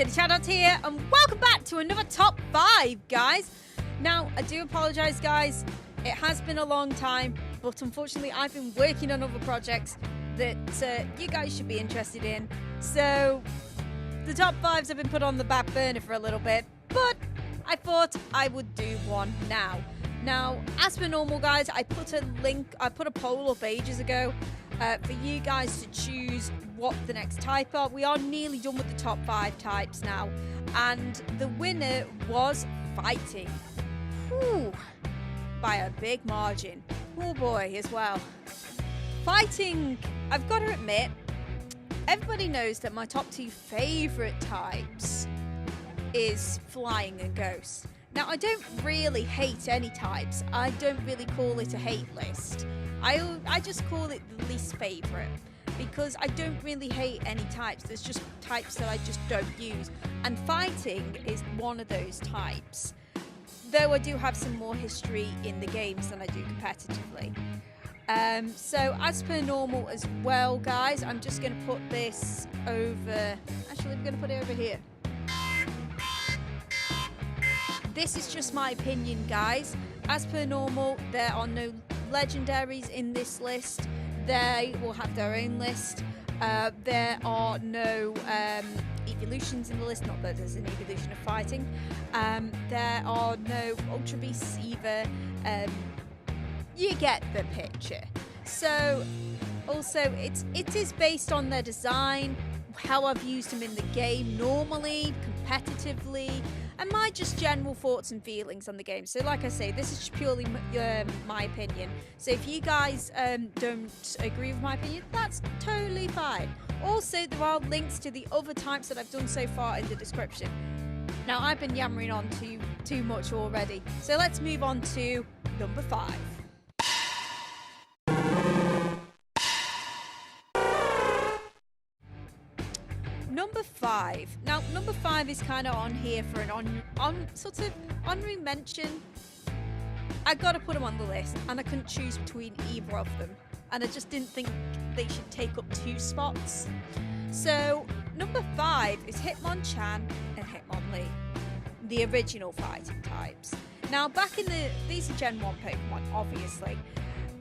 Chatty Chatot here, and welcome back to another top 5, guys. Now, I do apologise, guys. It has been a long time, but unfortunately, I've been working on other projects that you guys should be interested in. So, the top 5s have been put on the back burner for a little bit, but I thought I would do one now. Now, as per normal, guys, I put a poll up ages ago for you guys to choose what the next type are. We are nearly done with the top 5 types now, and the winner was fighting. Whew, by a big margin. Oh boy, as well. Fighting, I've got to admit, everybody knows that my top 2 favourite types is flying and ghosts. Now, I don't really hate any types. I don't really call it a hate list. I just call it the least favourite, because I don't really hate any types. There's just types that I just don't use, and fighting is one of those types, though I do have some more history in the games than I do competitively. So as per normal as well, guys, I'm just going to put this over, actually I'm going to put it over here. This is just my opinion, guys. As per normal, there are no legendaries in this list. They will have their own list. There are no evolutions in the list, not that there's an evolution of fighting. There are no ultra beasts either. You get the picture. So also it is based on their design, how I've used them in the game normally, competitively, and my just general thoughts and feelings on the game. So like I say, this is purely my opinion. So if you guys don't agree with my opinion, that's totally fine. Also, there are links to the other types that I've done so far in the description. Now, I've been yammering on too much already. So let's move on to number 5. Number 5. Now, number 5 is kind of on here for an sort of honorary mention. I got to put them on the list, and I couldn't choose between either of them, and I just didn't think they should take up 2 spots. So, number 5 is Hitmonchan and Hitmonlee, the original fighting types. Now, back in these are Gen 1 Pokemon, obviously.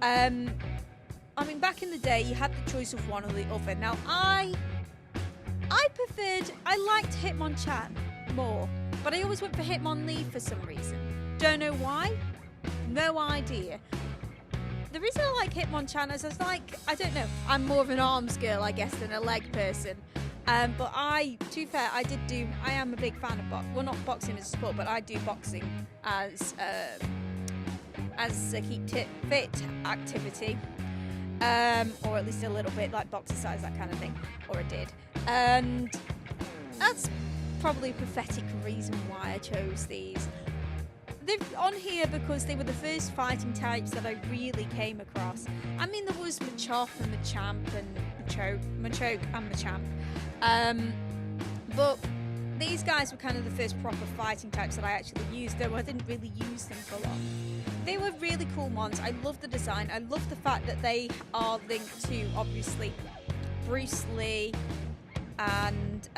I mean, back in the day, you had the choice of one or the other. Now, I liked Hitmonchan more, but I always went for Hitmonlee for some reason. Don't know why, no idea. The reason I like Hitmonchan is I don't know, I'm more of an arms girl, I guess, than a leg person. But to be fair, I am a big fan of well, not boxing as a sport, but I do boxing as a keep fit activity. Or at least a little bit, like boxercise, that kind of thing, or I did. And that's probably a pathetic reason why I chose these. They're on here because they were the first fighting types that I really came across. I mean, there was Machop and Machamp and Machoke and Machamp. But these guys were kind of the first proper fighting types that I actually used, though I didn't really use them for long. They were really cool ones. I love the design. I love the fact that they are linked to, obviously, Bruce Lee, and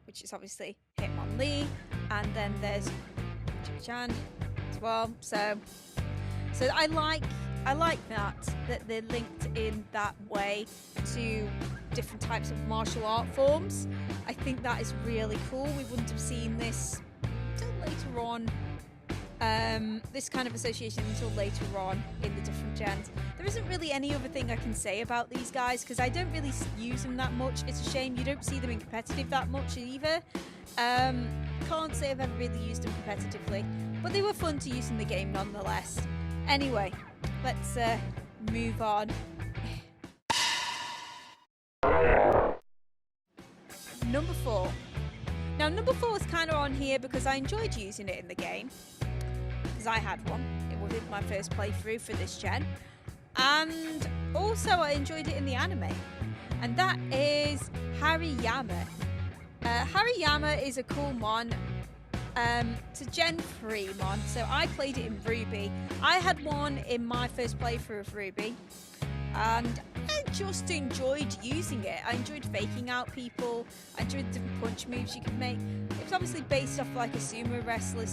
which is obviously Hitmonlee, and then there's Chan as well. So I like that they're linked in that way to different types of martial art forms. I think that is really cool. We wouldn't have seen this until later on. This kind of association until later on in the different gens. There isn't really any other thing I can say about these guys, because I don't really use them that much. It's a shame you don't see them in competitive that much either. Can't say I've ever really used them competitively, but they were fun to use in the game nonetheless. Anyway, let's move on. Number 4. Now, number 4 is kind of on here because I enjoyed using it in the game. Because I had one. It was my first playthrough for this gen. And also I enjoyed it in the anime. And that is Hariyama. Hariyama is a cool mon. It's a Gen 3 mon. So I played it in Ruby. I had one in my first playthrough of Ruby. And I just enjoyed using it. I enjoyed faking out people. I enjoyed the different punch moves you could make. It was obviously based off like a sumo wrestler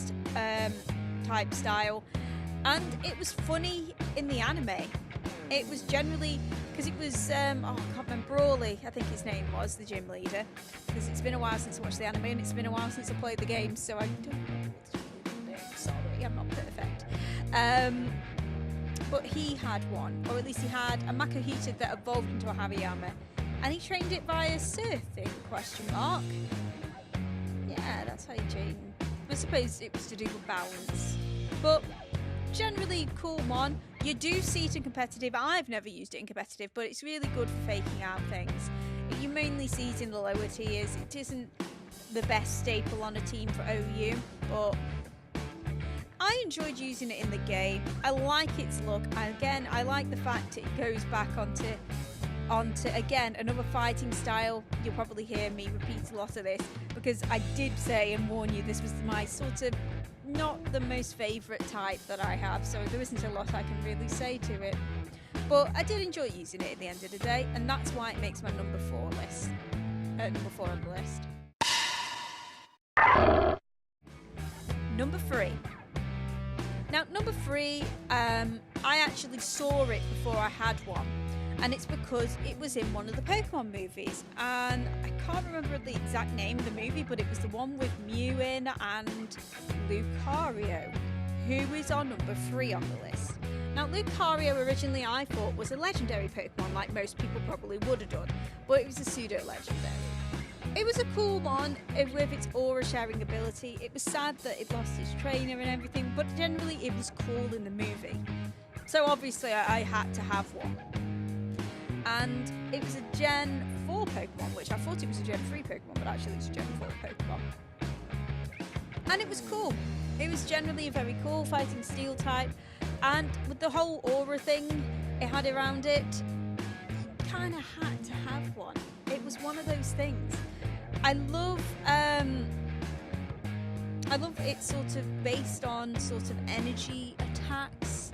type style, and it was funny in the anime. It was generally, because it was, I can't remember, Brawley, I think his name was, the gym leader, because it's been a while since I watched the anime and it's been a while since I played the game, so I don't know what his name is. Sorry, I'm not perfect. But he had one, or at least he had a Makuhita that evolved into a Hariyama, and he trained it via surfing, question mark. Yeah, that's how you train. I suppose it was to do with balance. But generally cool mon. You do see it in competitive. I've never used it in competitive, but it's really good for faking out things. You mainly see it in the lower tiers. It isn't the best staple on a team for OU, but I enjoyed using it in the game. I like its look. Again, I like the fact it goes back onto again another fighting style. You'll probably hear me repeat a lot of this because I did say and warn you this was my sort of not the most favourite type that I have, so there isn't a lot I can really say to it. But I did enjoy using it at the end of the day, and that's why it makes my number 4 list. Number 4 on the list. Number 3. Now, number 3, I actually saw it before I had one. And it's because it was in one of the Pokemon movies. And I can't remember the exact name of the movie, but it was the one with Mew in and Lucario, who is on number 3 on the list. Now, Lucario originally I thought was a legendary Pokemon, like most people probably would have done, but it was a pseudo-legendary. It was a cool one with its aura sharing ability. It was sad that it lost its trainer and everything, but generally it was cool in the movie. So obviously I had to have one. And it was a Gen 4 Pokemon, which I thought it was a Gen 3 Pokemon, but actually it's a Gen 4 Pokemon. And it was cool. It was generally a very cool fighting steel type, and with the whole aura thing it had around it, you kind of had to have one. It was one of those things. I love it sort of based on sort of energy attacks,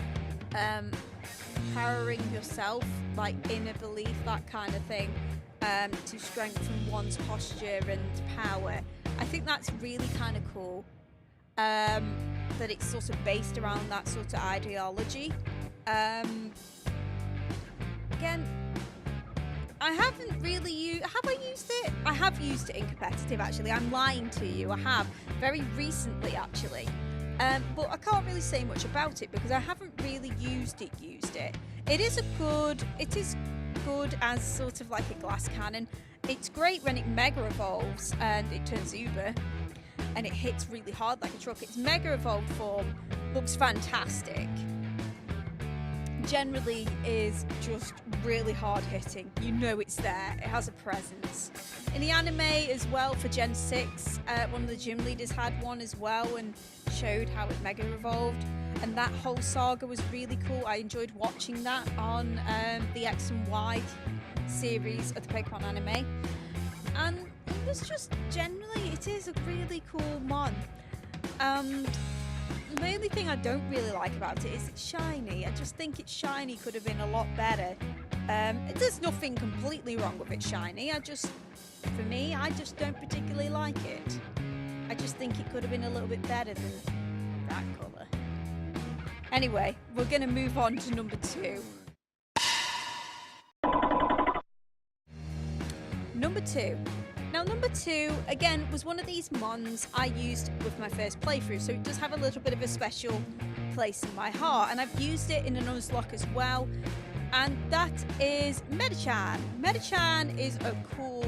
powering yourself, like inner belief, that kind of thing, to strengthen one's posture and power. I think that's really kind of cool, that it's sort of based around that sort of ideology. Again, I haven't really used... Have I used it? I have used it in competitive, actually. I'm lying to you. I have. Very recently, actually. But I can't really say much about it because I haven't really used it. It is good as sort of like a glass cannon. It's great when it mega evolves and it turns Uber and it hits really hard like a truck. Its mega evolved form looks fantastic. Generally is just really hard hitting. You know it's there. It has a presence. In the anime as well for Gen 6, one of the gym leaders had one as well and showed how it mega evolved, and that whole saga was really cool. I enjoyed watching that on the X and Y series of the Pokemon anime, and it was just generally, it is a really cool mon. The only thing I don't really like about it is it's shiny. I just think its shiny could have been a lot better. There's nothing completely wrong with its shiny. For me, I just don't particularly like it. I just think it could have been a little bit better than that colour. Anyway, we're going to move on to number 2. Number 2. Now, number 2, again, was one of these mons I used with my first playthrough, so it does have a little bit of a special place in my heart, and I've used it in a Nuzlocke as well, and that is Medicham. Medicham is a cool...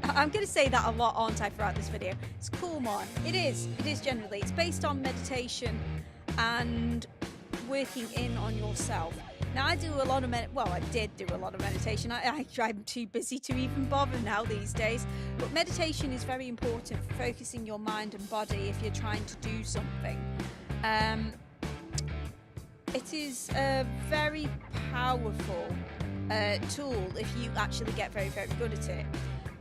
I'm going to say that a lot, aren't I, throughout this video. It's a cool mon. It is generally. It's based on meditation and working in on yourself. Now, I do a lot of I did do a lot of meditation. I'm too busy to even bother now these days. But meditation is very important for focusing your mind and body if you're trying to do something. It is a very powerful tool if you actually get very, very good at it.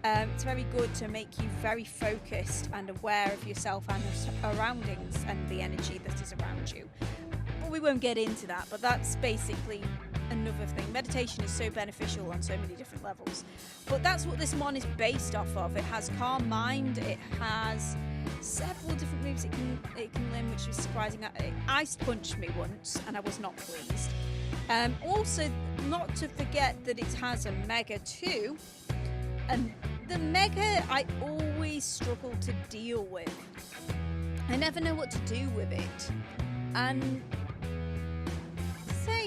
It's very good to make you very focused and aware of yourself and your surroundings and the energy that is around you. But we won't get into that, but that's basically another thing. Meditation is so beneficial on so many different levels. But that's what this mon is based off of. It has Calm Mind. It has several different moves it can learn, which was surprising. It ice punched me once, and I was not pleased. Also, not to forget that it has a Mega too. And the Mega, I always struggle to deal with. I never know what to do with it. And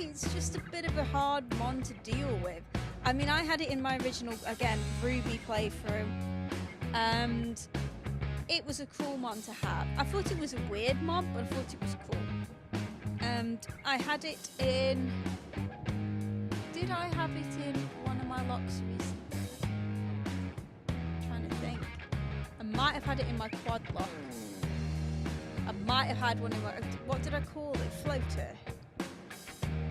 it's just a bit of a hard mon to deal with. I mean, I had it in my original, again, Ruby playthrough, and it was a cool mon to have. I thought it was a weird mon, but I thought it was cool. And I had it in... Did I have it in one of my locks recently? I'm trying to think. I might have had it in my quad lock. I might have had one in my... What did I call it? Floater?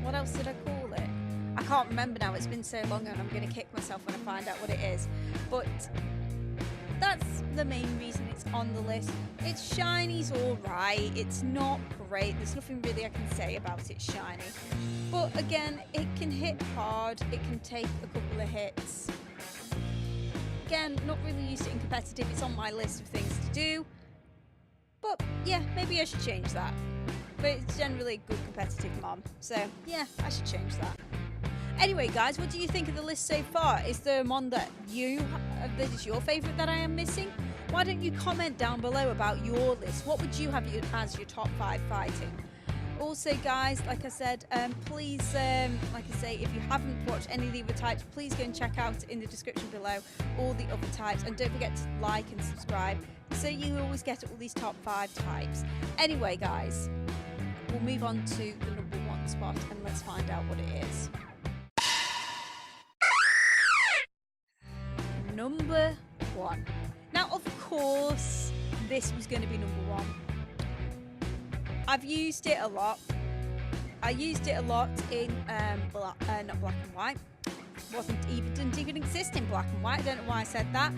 What else did I call it? I can't remember now. It's been so long and I'm going to kick myself when I find out what it is. But that's the main reason it's on the list. Its shiny's alright. It's not great. There's nothing really I can say about its shiny. But again, it can hit hard. It can take a couple of hits. Again, not really used it in competitive. It's on my list of things to do. But yeah, maybe I should change that. But it's generally a good competitive mon, so yeah, I should change that. Anyway, guys, what do you think of the list so far? Is there a mon that is your favourite that I am missing? Why don't you comment down below about your list? What would you have as your top 5 fighting? Also, guys, like I said, please, like I say, if you haven't watched any of the other types, please go and check out in the description below all the other types, and don't forget to like and subscribe so you always get all these top 5 types. Anyway, guys, we'll move on to the number 1 spot and let's find out what it is. Number 1. Now, of course, this was going to be number 1. I've used it a lot. I used it a lot in not black and white. Didn't even exist in black and white. I don't know why I said that.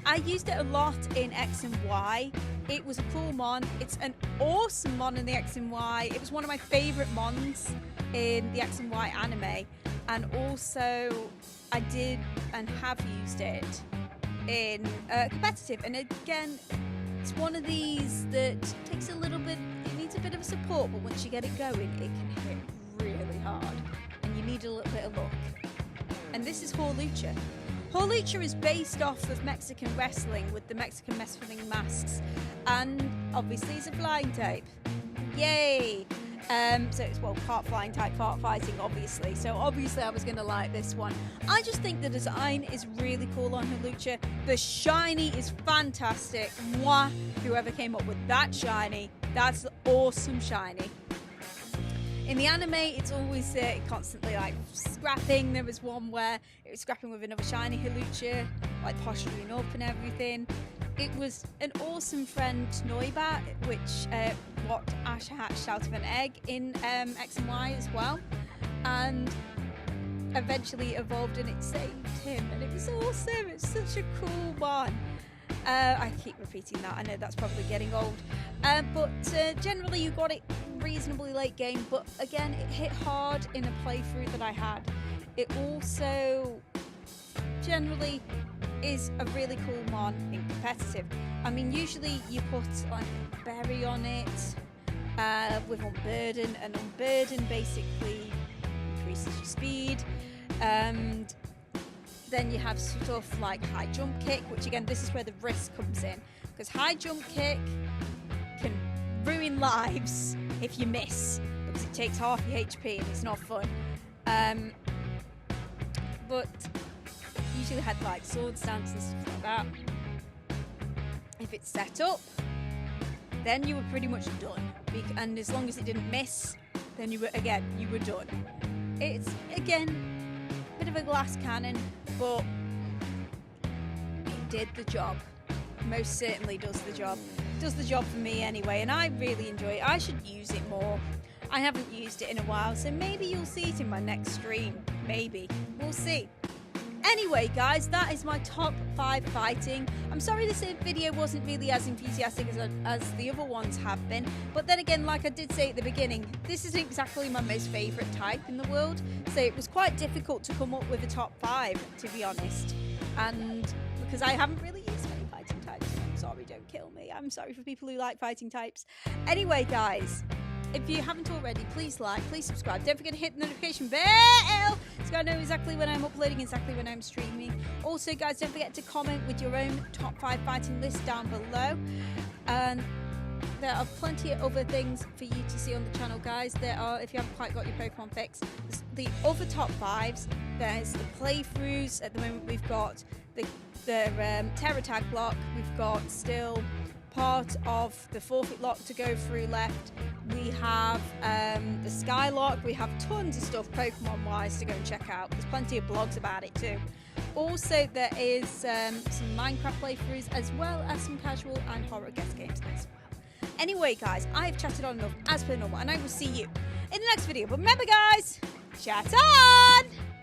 I used it a lot in X and Y. It was a cool mon. It's an awesome mon in the X and Y. It was one of my favourite mons in the X and Y anime. And also, I did and have used it in competitive. And again, it's one of these that takes a little bit, it needs a bit of a support, but once you get it going, it can hit really hard. And you need a little bit of luck. And this is Eeveelution. Eeveelution is based off of Mexican wrestling with the Mexican wrestling masks. And obviously it's a flying type. Yay! So it's, well, part flying type, part fighting, obviously. So obviously I was going to like this one. I just think the design is really cool on Eeveelution. The shiny is fantastic. Mwah! Whoever came up with that shiny, that's awesome shiny. In the anime, it's always constantly like scrapping. There was one where it was scrapping with another shiny Eeveelution, like posturing up and everything. It was an awesome friend to Noibat, which what Ash hatched out of an egg in X and Y as well, and eventually evolved and it saved him, and it was awesome. It's such a cool one. I keep repeating that. I know that's probably getting old, but generally you got it reasonably late game. But again, it hit hard in a playthrough that I had. It also generally is a really cool mon in competitive. I mean, usually you put like a berry on it with Unburden, and Unburden basically increases your speed. And then you have stuff like High Jump Kick, which again, this is where the risk comes in, because High Jump Kick can ruin lives if you miss, because it takes half your HP and it's not fun. But usually had like sword stance and stuff like that. If it's set up, then you were pretty much done, and as long as it didn't miss, then you were done. It's again a bit of a glass cannon, but it did the job. Most certainly does the job. Does the job for me anyway, and I really enjoy it. I should use it more. I haven't used it in a while, so maybe you'll see it in my next stream. Maybe. We'll see. Anyway, guys, that is my top 5 fighting. I'm sorry this video wasn't really as enthusiastic as the other ones have been, but then again, like I did say at the beginning, this isn't exactly my most favourite type in the world, so it was quite difficult to come up with a top 5, to be honest, and because I haven't really used many fighting types. I'm sorry, don't kill me. I'm sorry for people who like fighting types. Anyway, guys, if you haven't already, please like, please subscribe. Don't forget to hit the notification bell so I know exactly when I'm uploading, exactly when I'm streaming. Also, guys, don't forget to comment with your own top 5 fighting list down below. And there are plenty of other things for you to see on the channel, guys. There are, if you haven't quite got your Pokemon fix, the other top 5s. There's the playthroughs. At the moment, we've got the Terra Tag block. We've got still part of the forfeit lock to go through left. We have the Skylock. We have tons of stuff Pokemon wise to go and check out. There's plenty of blogs about it too. Also, there is some Minecraft playthroughs as well as some casual and horror guest games as well. Anyway, guys, I've chatted on enough as per normal, and I will see you in the next video. But remember, guys, chat on!